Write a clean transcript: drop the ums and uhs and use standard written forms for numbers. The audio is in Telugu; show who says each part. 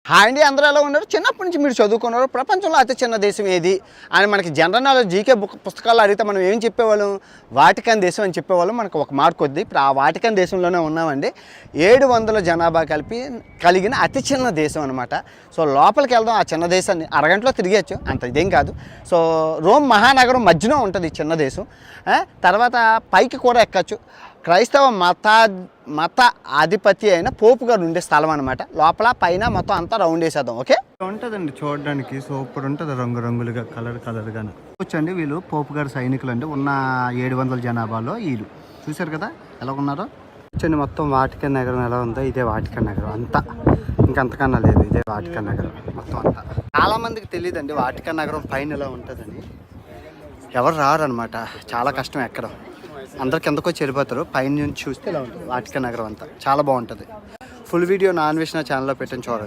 Speaker 1: హాయ్ అండి, అందరూ ఎలా ఉన్నారు? చిన్నప్పటి నుంచి మీరు చదువుకున్నారు ప్రపంచంలో అతి చిన్న దేశం ఏది అని మనకి జనరల్ నాలెడ్జ్ జీకే పుస్తకాలు అడిగితే మనం ఏం చెప్పేవాళ్ళం? వాటికన్ దేశం అని చెప్పేవాళ్ళం. మనకు ఒక మార్క్ వద్ది. ఇప్పుడు ఆ వాటికన్ దేశంలోనే ఉన్నామండి. 700 జనాభా కలిగిన అతి చిన్న దేశం అనమాట. సో లోపలికి వెళ్దాం. ఆ చిన్న దేశాన్ని అరగంటలో తిరిగేచ్చు, అంత ఇదేం కాదు. సో రోమ్ మహానగరం మధ్యలో ఉంటుంది చిన్న దేశం. తర్వాత పైకి కూడా ఎక్కచ్చు. క్రైస్తవ మత ఆధిపత్య అయిన పోపు గారు ఉండే స్థలం అనమాట. లోపల పైన మొత్తం అంతా రౌండ్ వేసేద్దాం. ఓకే, ఉంటుందండి చూడడానికి సూపర్ ఉంటుంది, రంగురంగులుగా కలర్గా వచ్చండి. వీళ్ళు పోపు గారు సైనికులు అండి. ఉన్న 700 జనాభాలో వీళ్ళు చూశారు కదా ఎలా ఉన్నారో. వచ్చండి మొత్తం వాటికన్ నగరం ఎలా ఉందో ఇదే వాటికన్ నగరం అంతా, ఇంకంతకన్నా లేదు. ఇదే వాటికన్ నగరం మొత్తం అంతా. చాలా మందికి తెలియదండి వాటికన్ నగరం పైన ఎలా ఉంటుందని. ఎవరు రారు అనమాట, చాలా కష్టం ఎక్కడం. అందరు కిందకు వచ్చి వెళ్ళిపోతారు. పైన నుంచి చూస్తే ఇలా ఉంటుంది వాటికన్ నగరం అంతా. చాలా బాగుంటుంది. ఫుల్ వీడియో నాన్ వెజ్ నా ఛానల్లో పెట్టని చూడండి.